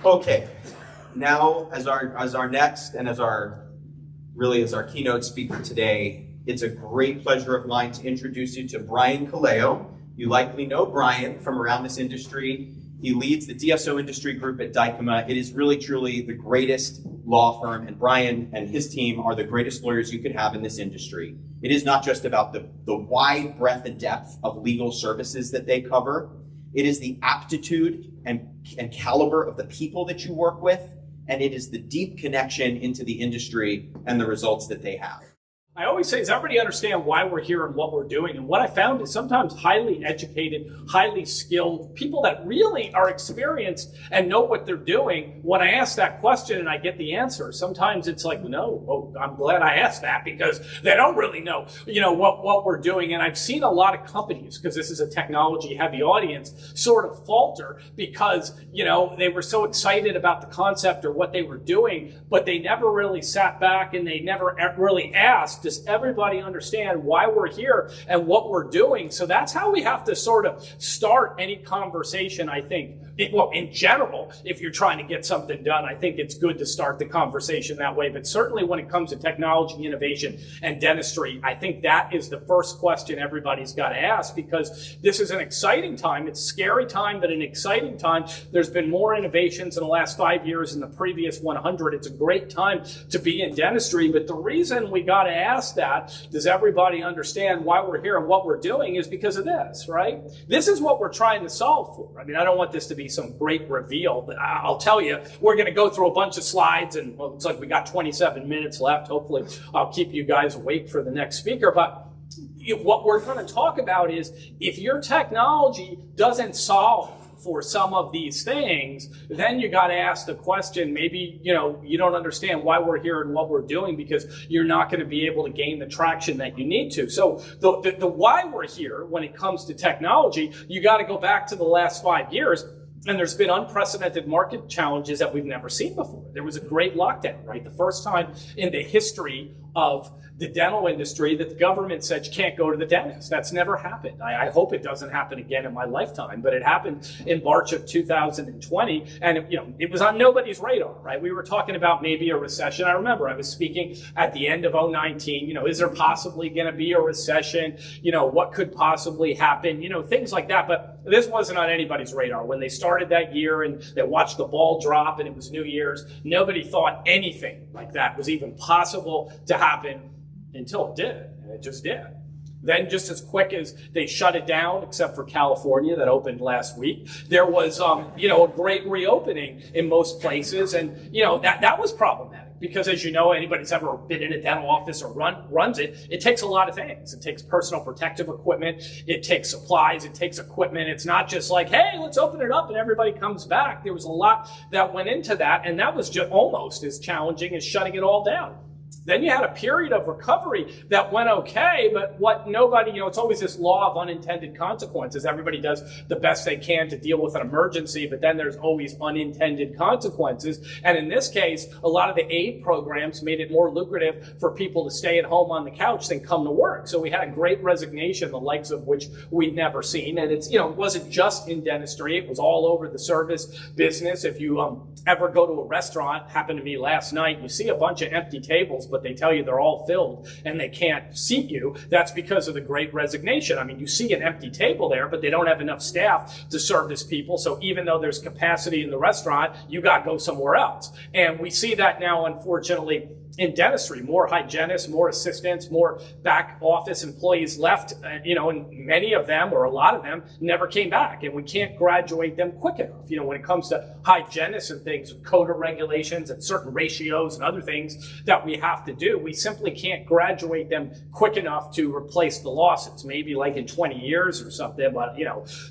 Okay, now as our next and as our keynote speaker today, it's a great pleasure of mine to introduce you to Brian Kaleo. You likely know Brian from around this industry. He leads the DSO industry group at Dykema. It is really, truly the greatest law firm, and Brian and his team are the greatest lawyers you could have in this industry. It is not just about the wide breadth and depth of legal services that they cover. It is the aptitude and caliber of the people that you work with, and it is the deep connection into the industry and the results that they have. I always say, does everybody understand why we're here and what we're doing? And what I found is sometimes highly educated, highly skilled people that really are experienced and know what they're doing. When I ask that question and I get the answer, sometimes it's like, no, oh, I'm glad I asked that because they don't really know, what we're doing. And I've seen a lot of companies, because this is a technology heavy audience, sort of falter because, they were so excited about the concept or what they were doing, but they never really sat back and they never really asked, does everybody understand why we're here and what we're doing? So that's how we have to sort of start any conversation, I think. In general, if you're trying to get something done, I think it's good to start the conversation that way. But certainly when it comes to technology, innovation, and dentistry, I think that is the first question everybody's got to ask, because this is an exciting time. It's a scary time, but an exciting time. There's been more innovations in the last 5 years than the previous 100. It's a great time to be in dentistry. But the reason we got to ask that, does everybody understand why we're here and what we're doing, is because of this, right? This is what we're trying to solve for. I mean, I don't want this to be some great reveal, but I'll tell you, we're going to go through a bunch of slides, and well, it's like we got 27 minutes left. Hopefully I'll keep you guys awake for the next speaker. But what we're going to talk about is, if your technology doesn't solve for some of these things, then you got to ask the question, maybe, you don't understand why we're here and what we're doing, because you're not going to be able to gain the traction that you need to. So the why we're here when it comes to technology, you got to go back to the last 5 years. And there's been unprecedented market challenges that we've never seen before. There was a great lockdown, right? The first time in the history of the dental industry that the government said you can't go to the dentist. That's never happened. I hope it doesn't happen again in my lifetime, but it happened in March of 2020, and it was on nobody's radar, right? We were talking about maybe a recession. I remember I was speaking at the end of 2019, is there possibly going to be a recession? What could possibly happen? Things like that. But this wasn't on anybody's radar. When they started that year and they watched the ball drop and it was New Year's, nobody thought anything like that was even possible to happen until it did, and it just did. Then just as quick as they shut it down, except for California that opened last week, there was, a great reopening in most places. And, that was problematic because, as you know, anybody's ever been in a dental office or runs it, it takes a lot of things. It takes personal protective equipment. It takes supplies. It takes equipment. It's not just like, hey, let's open it up and everybody comes back. There was a lot that went into that. And that was just almost as challenging as shutting it all down. Then you had a period of recovery that went okay, but what nobody, it's always this law of unintended consequences. Everybody does the best they can to deal with an emergency, but then there's always unintended consequences. And in this case, a lot of the aid programs made it more lucrative for people to stay at home on the couch than come to work. So we had a great resignation, the likes of which we'd never seen. And it's, it wasn't just in dentistry. It was all over the service business. If you ever go to a restaurant, happened to me last night, you see a bunch of empty tables, but they tell you they're all filled and they can't seat you. That's because of the Great Resignation. I mean, you see an empty table there, but they don't have enough staff to service people. So even though there's capacity in the restaurant, you got to go somewhere else. And we see that now, unfortunately, in dentistry. More hygienists, more assistants, more back office employees left, and many of them, or a lot of them, never came back. And we can't graduate them quick enough. When it comes to hygienists and things, CODA regulations and certain ratios and other things that we have to do, we simply can't graduate them quick enough to replace the losses. Maybe like in 20 years or something, but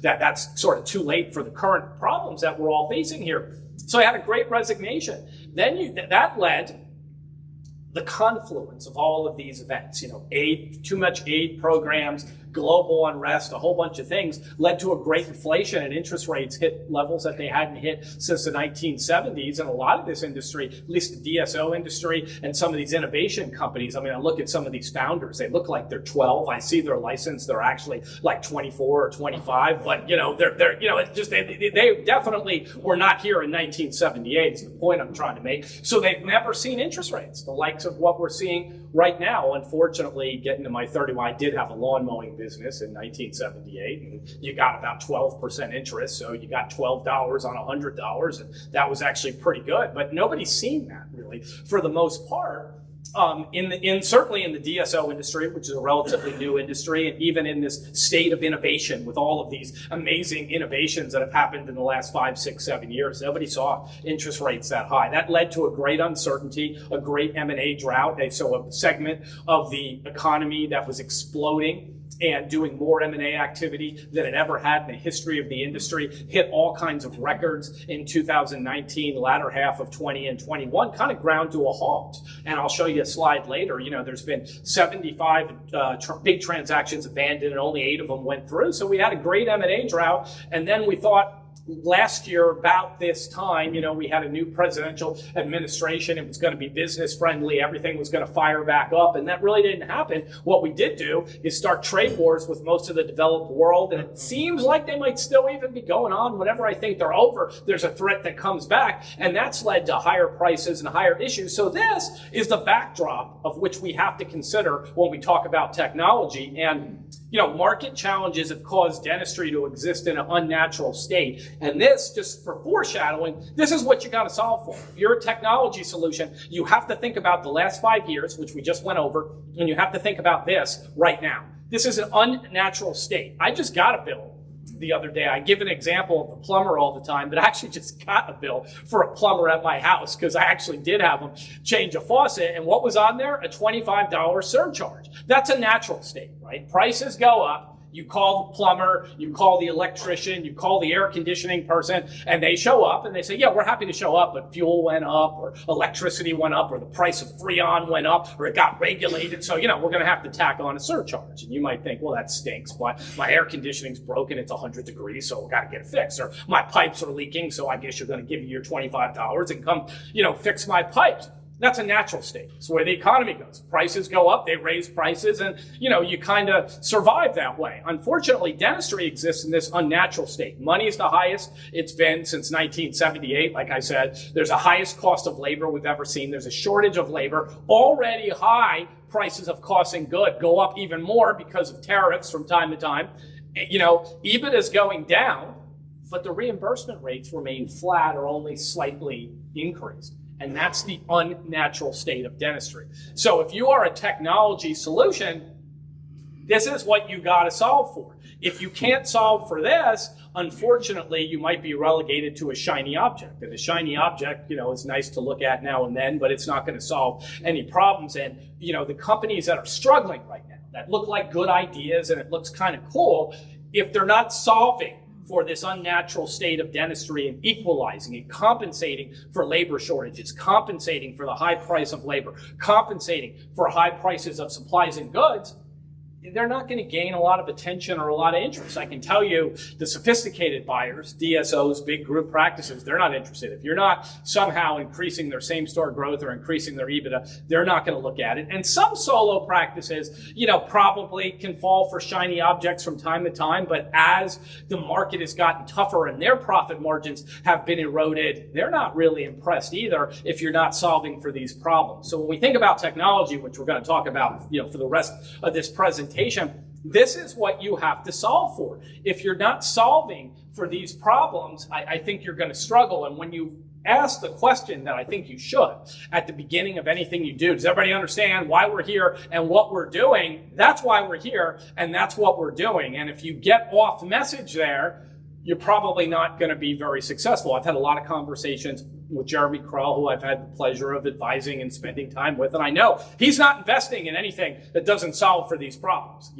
that's sort of too late for the current problems that we're all facing here. So I had a Great Resignation. Then that led the confluence of all of these events, too much aid programs, global unrest, a whole bunch of things led to a great inflation, and interest rates hit levels that they hadn't hit since the 1970s. And a lot of this industry, at least the DSO industry and some of these innovation companies, I mean, I look at some of these founders, they look like they're 12. I see their license, they're actually like 24 or 25, but they're it's just, they definitely were not here in 1978 is the point I'm trying to make. So they've never seen interest rates, the likes of what we're seeing right now. Unfortunately, getting to my 30, well, I did have a lawn mowing business in 1978, and you got about 12% interest. So you got $12 on $100, and that was actually pretty good. But nobody's seen that really for the most part. Certainly in the DSO industry, which is a relatively new industry, and even in this state of innovation with all of these amazing innovations that have happened in the last 5, 6, 7 years, nobody saw interest rates that high. That led to a great uncertainty, a great M&A drought. So a segment of the economy that was exploding and doing more M&A activity than it ever had in the history of the industry, hit all kinds of records in 2019, the latter half of 20 and 21, kind of ground to a halt. And I'll show you a slide later. There's been 75 big transactions abandoned, and only 8 of them went through. So we had a great M&A drought, and then we thought, last year, about this time, we had a new presidential administration. It was going to be business friendly. Everything was going to fire back up. And that really didn't happen. What we did do is start trade wars with most of the developed world. And it seems like they might still even be going on. Whenever I think they're over, there's a threat that comes back. And that's led to higher prices and higher issues. So this is the backdrop of which we have to consider when we talk about technology. And market challenges have caused dentistry to exist in an unnatural state. And this, just for foreshadowing, this is what you got to solve for. If you're a technology solution, you have to think about the last 5 years, which we just went over, and you have to think about this right now. This is an unnatural state. I just got a bill the other day. I give an example of the plumber all the time, but I actually just got a bill for a plumber at my house because I actually did have him change a faucet. And what was on there? A $25 surcharge. That's a natural state, right? Prices go up. You call the plumber, you call the electrician, you call the air conditioning person, and they show up and they say, yeah, we're happy to show up, but fuel went up or electricity went up or the price of Freon went up or it got regulated. So, we're going to have to tack on a surcharge. And you might think, well, that stinks, but my air conditioning's broken. It's 100 degrees, so we got to get it fixed. Or my pipes are leaking, so I guess you're going to give me your $25 and come, fix my pipes. That's a natural state. It's the way the economy goes. Prices go up, they raise prices, and, you kind of survive that way. Unfortunately, dentistry exists in this unnatural state. Money is the highest it's been since 1978. Like I said, there's the highest cost of labor we've ever seen. There's a shortage of labor. Already high prices of costs and good go up even more because of tariffs from time to time. EBITDA is going down, but the reimbursement rates remain flat or only slightly increased. And that's the unnatural state of dentistry. So if you are a technology solution, this is what you got to solve for. If you can't solve for this, unfortunately, you might be relegated to a shiny object. And a shiny object, is nice to look at now and then, but it's not going to solve any problems. And, the companies that are struggling right now, that look like good ideas and it looks kind of cool, if they're not solving for this unnatural state of dentistry and equalizing and compensating for labor shortages, compensating for the high price of labor, compensating for high prices of supplies and goods, they're not going to gain a lot of attention or a lot of interest. I can tell you the sophisticated buyers, DSOs, big group practices, they're not interested. If you're not somehow increasing their same-store growth or increasing their EBITDA, they're not going to look at it. And some solo practices, probably can fall for shiny objects from time to time, but as the market has gotten tougher and their profit margins have been eroded, they're not really impressed either if you're not solving for these problems. So when we think about technology, which we're going to talk about, for the rest of this presentation, this is what you have to solve for. If you're not solving for these problems, I think you're going to struggle. And when you ask the question that I think you should at the beginning of anything you do, does everybody understand why we're here and what we're doing? That's why we're here and that's what we're doing. And if you get off message there, you're probably not going to be very successful. I've had a lot of conversations with Jeremy Krull, who I've had the pleasure of advising and spending time with, and I know he's not investing in anything that doesn't solve for these problems.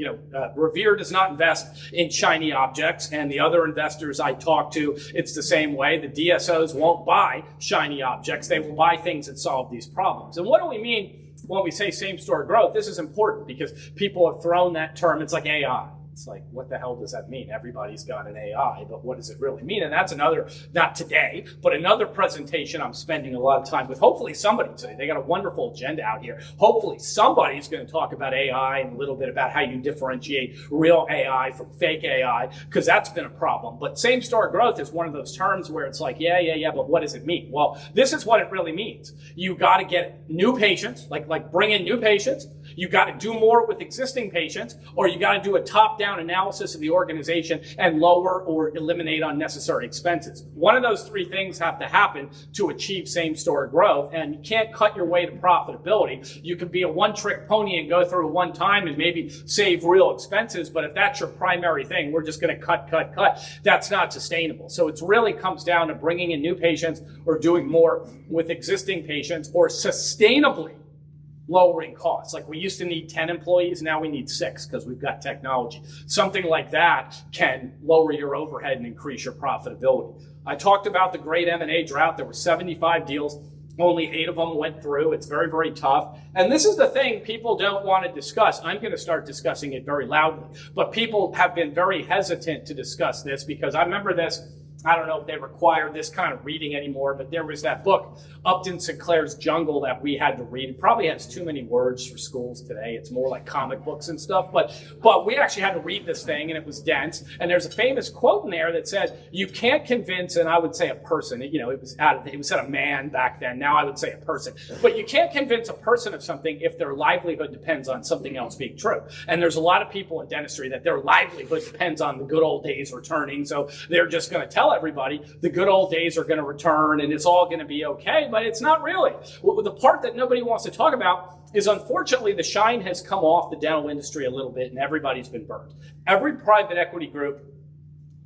Revere does not invest in shiny objects, and the other investors I talk to, it's the same way. The DSOs won't buy shiny objects. They will buy things that solve these problems. And what do we mean when we say same-store growth? This is important because people have thrown that term. It's like AI. It's like, what the hell does that mean? Everybody's got an AI, but what does it really mean? And that's another, not today, but another presentation I'm spending a lot of time with. Hopefully somebody today, they got a wonderful agenda out here. Hopefully somebody's going to talk about AI and a little bit about how you differentiate real AI from fake AI, because that's been a problem. But same-store growth is one of those terms where it's like, yeah, but what does it mean? Well, this is what it really means. You got to get new patients, like bring in new patients. You got to do more with existing patients, or you got to do a top-down analysis of the organization and lower or eliminate unnecessary expenses. One of those three things have to happen to achieve same-store growth, and you can't cut your way to profitability. You can be a one-trick pony and go through one time and maybe save real expenses, but if that's your primary thing, we're just going to cut. That's not sustainable. So it really comes down to bringing in new patients or doing more with existing patients, or sustainably lowering costs. Like we used to need 10 employees, now we need 6 because we've got technology. Something like that can lower your overhead and increase your profitability. I talked about the great M&A drought. There were 75 deals. Only 8 of them went through. It's very, very tough. And this is the thing people don't want to discuss. I'm going to start discussing it very loudly. But people have been very hesitant to discuss this, because I remember this. I don't know if they require this kind of reading anymore, but there was that book, Upton Sinclair's Jungle, that we had to read. It probably has too many words for schools today. It's more like comic books and stuff. But we actually had to read this thing, and it was dense. And there's a famous quote in there that said, you can't convince, and I would say a person, it said a man back then. Now I would say a person. But you can't convince a person of something if their livelihood depends on something else being true. And there's a lot of people in dentistry that their livelihood depends on the good old days returning. So they're just going to tell everybody the good old days are going to return and it's all going to be okay, but it's not really. The part that nobody wants to talk about is, unfortunately, the shine has come off the dental industry a little bit and everybody's been burned. Every private equity group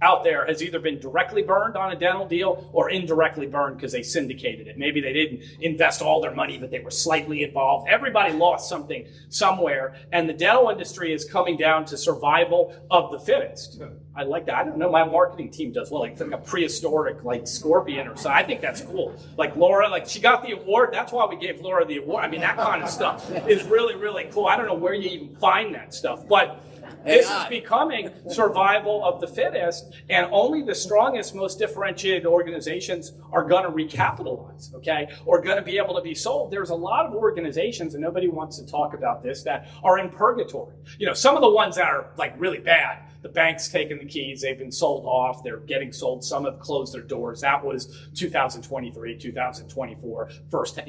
out there has either been directly burned on a dental deal or indirectly burned because they syndicated it. Maybe they didn't invest all their money, but they were slightly involved. Everybody lost something somewhere, and the dental industry is coming down to survival of the fittest. I like that. I don't know, my marketing team does well, like a prehistoric, like scorpion or something. I think that's cool. Like Laura, like she got the award. That's why we gave Laura the award. I mean, that kind of stuff is really, really cool. I don't know where you even find that stuff, but this is becoming survival of the fittest, and only the strongest, most differentiated organizations are going to recapitalize, okay, or going to be able to be sold. There's a lot of organizations, and nobody wants to talk about this, that are in purgatory. You know, some of the ones that are like really bad, the bank's taken the keys, they've been sold off, they're getting sold, some have closed their doors. That was 2023, 2024, first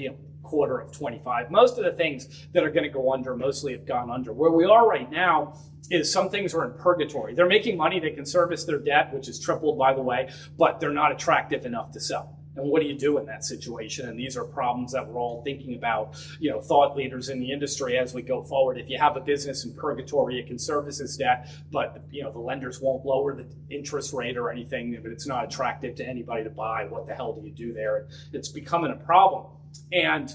quarter of 25. Most of the things that are going to go under mostly have gone under. Where we are right now is some things are in purgatory. They're making money, they can service their debt, which is tripled, by the way, but they're not attractive enough to sell. And what do you do in that situation? And these are problems that we're all thinking about, thought leaders in the industry as we go forward. If you have a business in purgatory, it can service its debt, but the lenders won't lower the interest rate or anything, but it's not attractive to anybody to buy. What the hell do you do there? It's becoming a problem. And,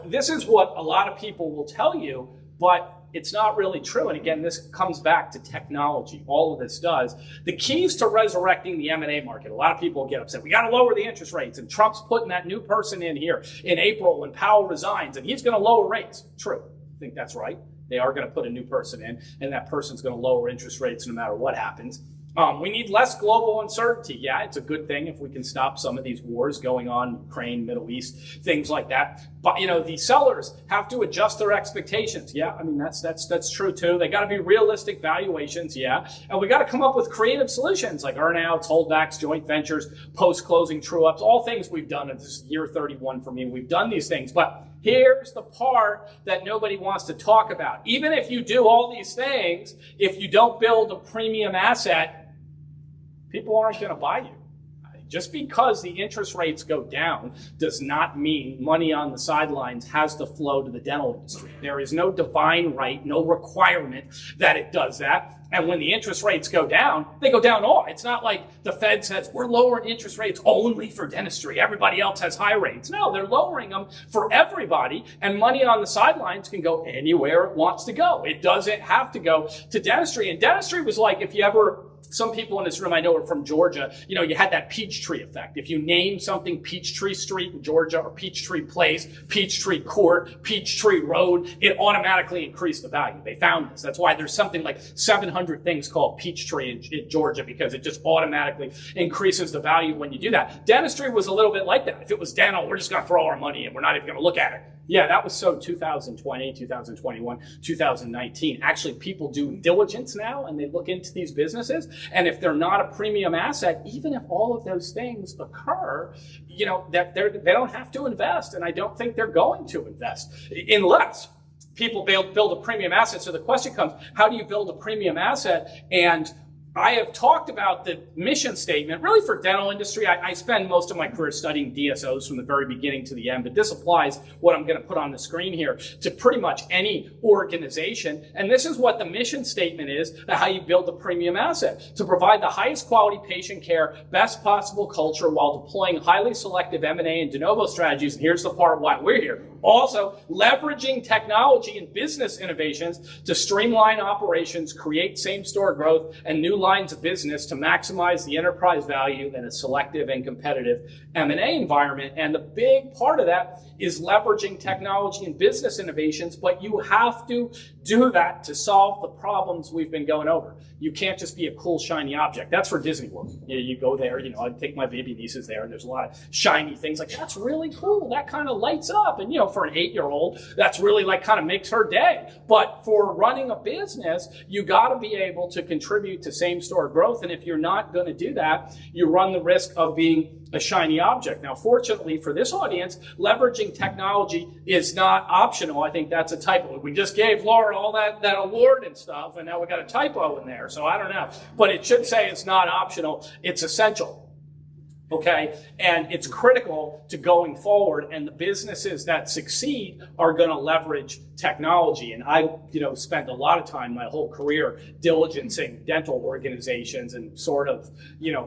this is what a lot of people will tell you, but it's not really true. And again, this comes back to technology. All of this does. The keys to resurrecting the M&A market, a lot of people get upset. We got to lower the interest rates. And Trump's putting that new person in here in April when Powell resigns, and he's going to lower rates. True. I think that's right. They are going to put a new person in, and that person's going to lower interest rates no matter what happens. We need less global uncertainty. Yeah, it's a good thing if we can stop some of these wars going on, Ukraine, Middle East, things like that. But, the sellers have to adjust their expectations. Yeah, I mean, that's true too. They got to be realistic valuations. Yeah. And we got to come up with creative solutions like earnouts, holdbacks, joint ventures, post-closing true-ups, all things we've done. And this is year 31 for me. We've done these things, but here's the part that nobody wants to talk about. Even if you do all these things, if you don't build a premium asset, people aren't going to buy you. Just because the interest rates go down does not mean money on the sidelines has to flow to the dental industry. There is no divine right, no requirement that it does that. And when the interest rates go down, they go down all. It's not like the Fed says, we're lowering interest rates only for dentistry. Everybody else has high rates. No, they're lowering them for everybody. And money on the sidelines can go anywhere it wants to go. It doesn't have to go to dentistry. And dentistry was like, if you ever... Some people in this room I know are from Georgia. You had that Peachtree effect. If you name something Peachtree Street in Georgia or Peachtree Place, Peachtree Court, Peachtree Road, it automatically increased the value. They found this. That's why there's something like 700 1,500 things called Peachtree in Georgia because it just automatically increases the value when you do that. Dentistry was a little bit like that. If it was dental, we're just going to throw our money in. We're not even going to look at it. Yeah, that was so 2020, 2021, 2019. Actually, people do diligence now and they look into these businesses. And if they're not a premium asset, even if all of those things occur, that they don't have to invest. And I don't think they're going to invest unless people build a premium asset. So the question comes, how do you build a premium asset? And I have talked about the mission statement, really for dental industry. I spend most of my career studying DSOs from the very beginning to the end, but this applies what I'm going to put on the screen here to pretty much any organization. And this is what the mission statement is, how you build a premium asset: to provide the highest quality patient care, best possible culture while deploying highly selective M&A and de novo strategies. And here's the part why we're here. Also, leveraging technology and business innovations to streamline operations, create same-store growth, and new lines of business to maximize the enterprise value in a selective and competitive M&A environment. And the big part of that is leveraging technology and business innovations, but you have to do that to solve the problems we've been going over. You can't just be a cool, shiny object. That's for Disney World. You go there, I take my baby nieces there, and there's a lot of shiny things like, that's really cool. That kind of lights up. And, for an 8-year-old, that's really kind of makes her day. But for running a business, you got to be able to contribute to same-store growth. And if you're not going to do that, you run the risk of being a shiny object. Now, fortunately for this audience, leveraging technology is not optional. I think that's a typo. We just gave Laura all that award and stuff, and now we got a typo in there. So I don't know. But it should say it's not optional. It's essential. Okay, and it's critical to going forward, and the businesses that succeed are going to leverage technology. And I, spent a lot of time, my whole career, diligencing dental organizations and sort of,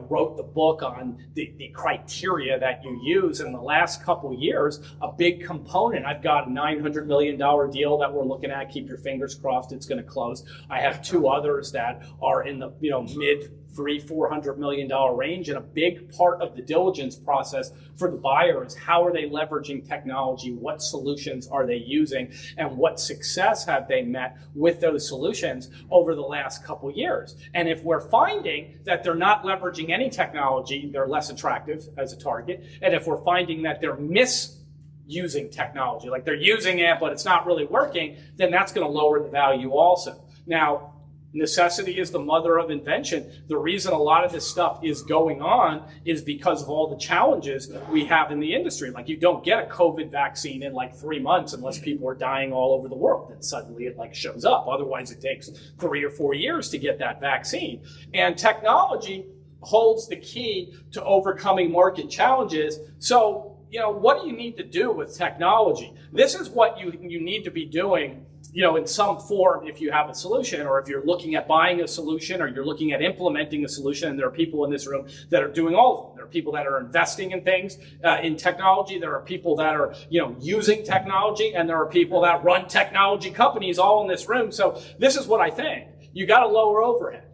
wrote the book on the criteria that you use. In the last couple of years, a big component, I've got a $900 million deal that we're looking at. Keep your fingers crossed it's going to close. I have 2 others that are in the, mid $300-400 million range. And a big part of the diligence process for the buyer is how are they leveraging technology? What solutions are they using? And what success have they met with those solutions over the last couple years? And if we're finding that they're not leveraging any technology, they're less attractive as a target. And if we're finding that they're misusing technology, like they're using it, but it's not really working, then that's going to lower the value also. Now, necessity is the mother of invention. The reason a lot of this stuff is going on is because of all the challenges we have in the industry. Like, you don't get a COVID vaccine in 3 months unless people are dying all over the world. Then suddenly it shows up. Otherwise, it takes 3 or 4 years to get that vaccine. And technology holds the key to overcoming market challenges. So, what do you need to do with technology? This is what you need to be doing in some form if you have a solution, or if you're looking at buying a solution, or you're looking at implementing a solution. And there are people in this room that are doing all of them. There are people that are investing in things, in technology. There are people that are, using technology, and there are people that run technology companies all in this room. So this is what I think. You got to lower overhead.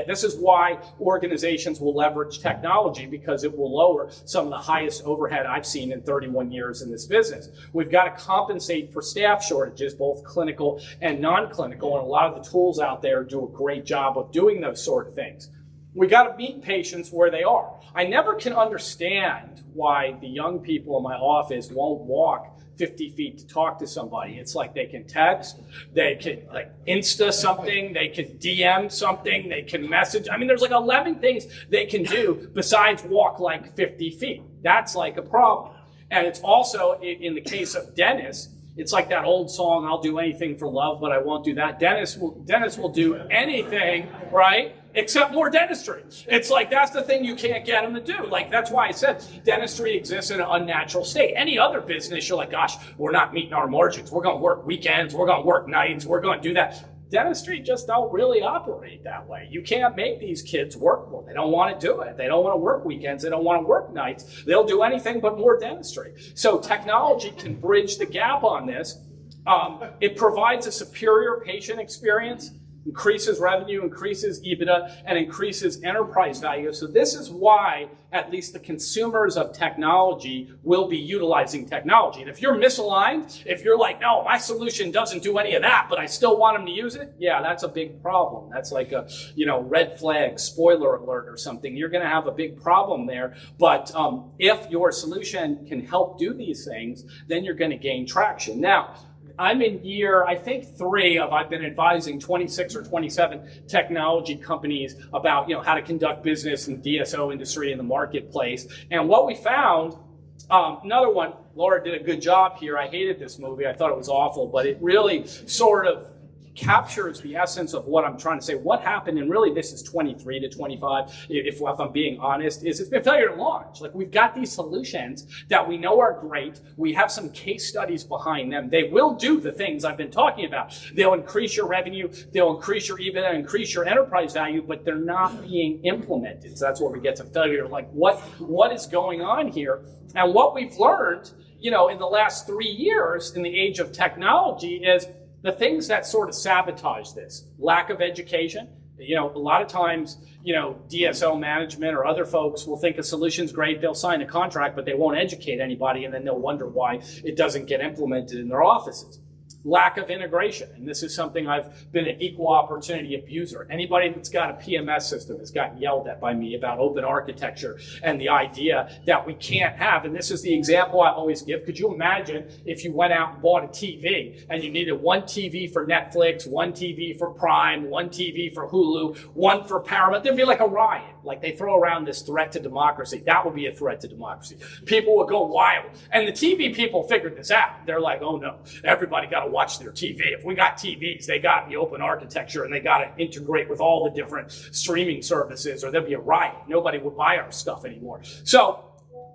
This is why organizations will leverage technology, because it will lower some of the highest overhead I've seen in 31 years in this business. We've got to compensate for staff shortages, both clinical and non-clinical, and a lot of the tools out there do a great job of doing those sort of things. We got to meet patients where they are. I never can understand why the young people in my office won't walk 50 feet to talk to somebody. It's like they can text, they can Insta something, they can DM something, they can message. I mean, there's 11 things they can do besides walk 50 feet. That's a problem. And it's also, in the case of dentists, it's like that old song, I'll do anything for love, but I won't do that. Dentists will do anything, right? Except more dentistry. It's that's the thing you can't get them to do. That's why I said dentistry exists in an unnatural state. Any other business, you're gosh, we're not meeting our margins. We're going to work weekends. We're going to work nights. We're going to do that. Dentistry just don't really operate that way. You can't make these kids work more. They don't want to do it. They don't want to work weekends. They don't want to work nights. They'll do anything but more dentistry. So technology can bridge the gap on this. It provides a superior patient experience. increases revenue, increases EBITDA, and increases enterprise value. So this is why at least the consumers of technology will be utilizing technology. And if you're misaligned, if you're like, no, my solution doesn't do any of that, but I still want them to use it, yeah, that's a big problem. That's like a, red flag, spoiler alert or something. You're going to have a big problem there. But if your solution can help do these things, then you're going to gain traction. Now, I'm in year, I think 3 of, I've been advising 26 or 27 technology companies about, how to conduct business in the DSO industry in the marketplace. And what we found, another one, Laura did a good job here. I hated this movie. I thought it was awful, but it really sort of captures the essence of what I'm trying to say. What happened, and really this is 23 to 25, if I'm being honest, is it's been failure to launch. Like, we've got these solutions that we know are great. We have some case studies behind them. They will do the things I've been talking about. They'll increase your revenue, they'll increase your EBITDA, increase your enterprise value, but they're not being implemented. So that's where we get to failure. Like, what is going on here? And what we've learned, in the last 3 years in the age of technology is the things that sort of sabotage this: lack of education. A lot of times, DSO management or other folks will think a solution's great, they'll sign a contract, but they won't educate anybody, and then they'll wonder why it doesn't get implemented in their offices. Lack of integration, and this is something I've been an equal opportunity abuser. Anybody that's got a PMS system has gotten yelled at by me about open architecture and the idea that we can't have, and this is the example I always give. Could you imagine if you went out and bought a TV and you needed one TV for Netflix, one TV for Prime, one TV for Hulu, one for Paramount? There'd be like a riot. Like, they throw around this threat to democracy. That would be a threat to democracy. People would go wild. And the TV people figured this out. They're like, oh no, everybody got to watch their TV. If we got TVs, they got to be open architecture and they got to integrate with all the different streaming services, or there'd be a riot. Nobody would buy our stuff anymore. So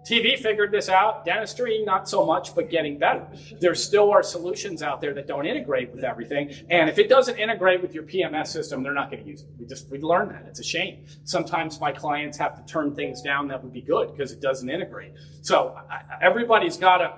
TV figured this out. Dentistry, not so much, but getting better. There still are solutions out there that don't integrate with everything. And if it doesn't integrate with your PMS system, they're not going to use it. We learned that. It's a shame. Sometimes my clients have to turn things down that would be good because it doesn't integrate. So everybody's got to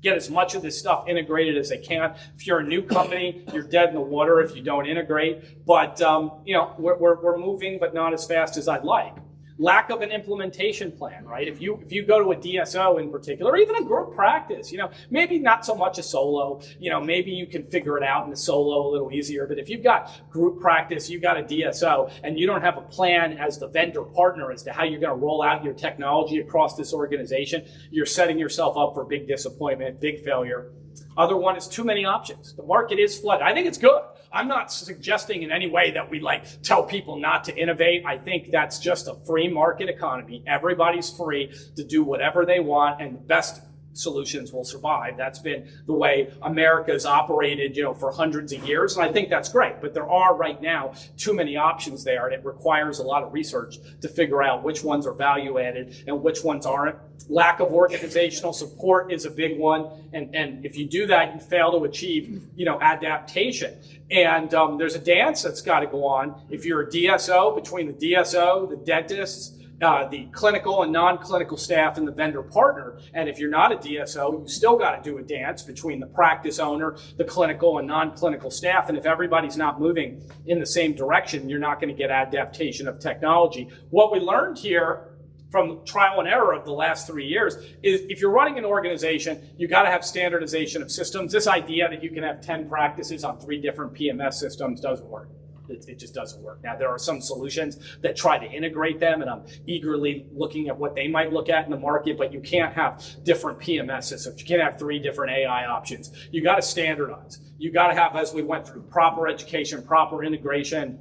get as much of this stuff integrated as they can. If you're a new company, you're dead in the water if you don't integrate. But, we're moving, but not as fast as I'd like. Lack of an implementation plan, right? If you go to a DSO in particular, or even a group practice, maybe not so much a solo, maybe you can figure it out in the solo a little easier. But if you've got group practice, you've got a DSO, and you don't have a plan as the vendor partner as to how you're going to roll out your technology across this organization, you're setting yourself up for big disappointment, big failure. Other one is too many options. The market is flooded. I think it's good. I'm not suggesting in any way that we tell people not to innovate. I think that's just a free market economy. Everybody's free to do whatever they want, and the best solutions will survive. That's been the way America's operated, for hundreds of years. And I think that's great. But there are right now too many options there, and it requires a lot of research to figure out which ones are value added and which ones aren't. Lack of organizational support is a big one. And if you do that, you fail to achieve, adaptation. And there's a dance that's got to go on. If you're a DSO, between the DSO, the dentists, the clinical and non-clinical staff, and the vendor partner. And if you're not a DSO, you still got to do a dance between the practice owner, the clinical and non-clinical staff. And if everybody's not moving in the same direction, you're not going to get adaptation of technology. What we learned here from trial and error of the last 3 years is if you're running an organization, you got to have standardization of systems. This idea that you can have 10 practices on 3 different PMS systems doesn't work. It just doesn't work. Now, there are some solutions that try to integrate them, and I'm eagerly looking at what they might look at in the market, but you can't have different PMS systems. You can't have 3 different AI options. You got to standardize. You got to have, as we went through, proper education, proper integration.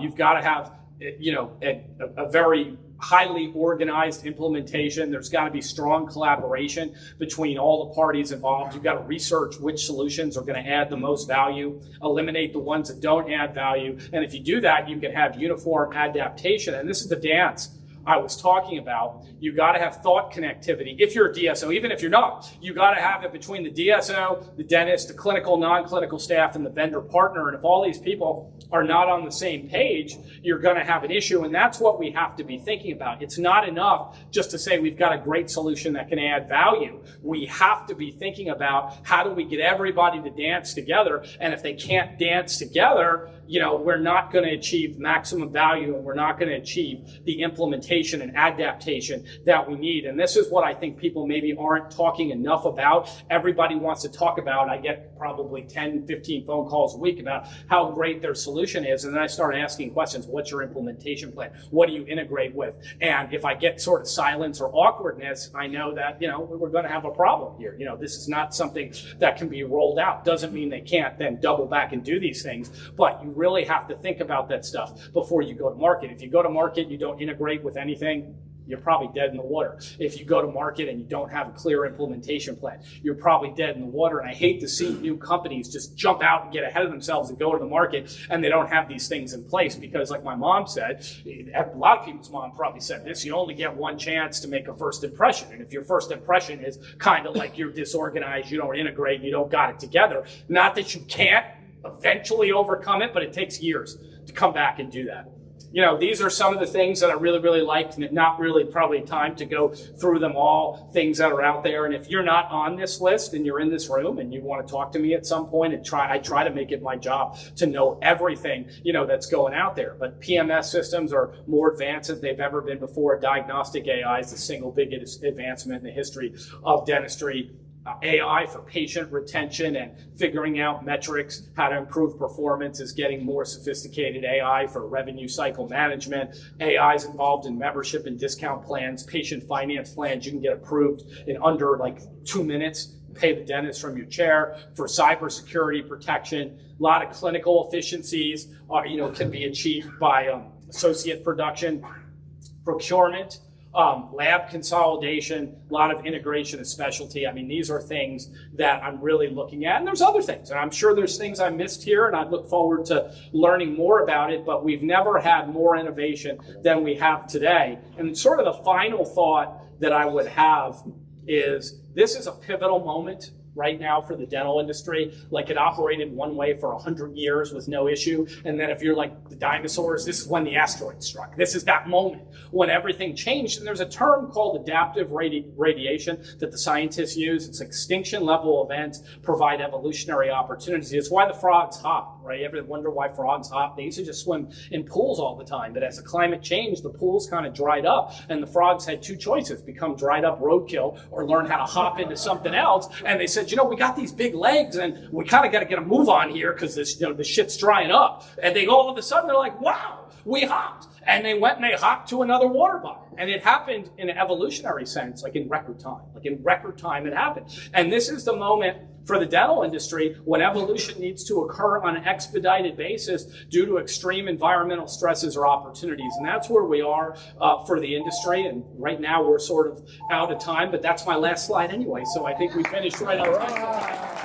You've got to have, a very highly organized implementation. There's got to be strong collaboration between all the parties involved. You've got to research which solutions are going to add the most value, eliminate the ones that don't add value. And if you do that, you can have uniform adaptation. And this is the dance I was talking about. You got to have thought connectivity. If you're a DSO, even if you're not, you got to have it between the DSO, the dentist, the clinical, non-clinical staff, and the vendor partner. And if all these people are not on the same page, you're going to have an issue. And that's what we have to be thinking about. It's not enough just to say we've got a great solution that can add value. We have to be thinking about how do we get everybody to dance together. And if they can't dance together, we're not going to achieve maximum value, and we're not going to achieve the implementation and adaptation that we need. And this is what I think people maybe aren't talking enough about. Everybody wants to talk about, I get probably 10, 15 phone calls a week about how great their solution is. And then I start asking questions. What's your implementation plan? What do you integrate with? And if I get sort of silence or awkwardness, I know that, we're going to have a problem here. This is not something that can be rolled out. Doesn't mean they can't then double back and do these things, but you really have to think about that stuff before you go to market. If you go to market and you don't integrate with anything, you're probably dead in the water. If you go to market and you don't have a clear implementation plan, you're probably dead in the water. And I hate to see new companies just jump out and get ahead of themselves and go to the market and they don't have these things in place, because like my mom said, a lot of people's mom probably said this, you only get one chance to make a first impression. And if your first impression is kind of like you're disorganized, you don't integrate, you don't got it together, not that you can't eventually overcome it, but it takes years to come back and do that. These are some of the things that I really, really liked, and not really probably time to go through them all, things that are out there. And if you're not on this list and you're in this room and you want to talk to me at some point, and I try to make it my job to know everything, that's going out there. But PMS systems are more advanced than they've ever been before. Diagnostic AI is the single biggest advancement in the history of dentistry. AI for patient retention and figuring out metrics, how to improve performance is getting more sophisticated. AI for revenue cycle management. AI is involved in membership and discount plans, patient finance plans. You can get approved in under 2 minutes. Pay the dentist from your chair. For cybersecurity protection, a lot of clinical efficiencies can be achieved by associate production, procurement. Lab consolidation, a lot of integration of specialty. These are things that I'm really looking at. And there's other things. And I'm sure there's things I missed here, and I look forward to learning more about it. But we've never had more innovation than we have today. And sort of the final thought that I would have is this is a pivotal moment right now for the dental industry. It operated one way for 100 years with no issue. And then if you're like the dinosaurs, this is when the asteroid struck. This is that moment when everything changed. And there's a term called adaptive radiation that the scientists use. It's extinction level events provide evolutionary opportunities. It's why the frogs hop, right? You ever wonder why frogs hop? They used to just swim in pools all the time. But as the climate changed, the pools kind of dried up. And the frogs had two choices: become dried up roadkill or learn how to hop into something else. And they said, we got these big legs and we kind of got to get a move on here because this, the shit's drying up. And they all of a sudden, they're like, wow, we hopped. And they went and they hopped to another water body. And it happened in an evolutionary sense, in record time. In record time, it happened. And this is the moment for the dental industry when evolution needs to occur on an expedited basis due to extreme environmental stresses or opportunities. And that's where we are for the industry. And right now we're sort of out of time, but that's my last slide anyway. So I think we finished right on time.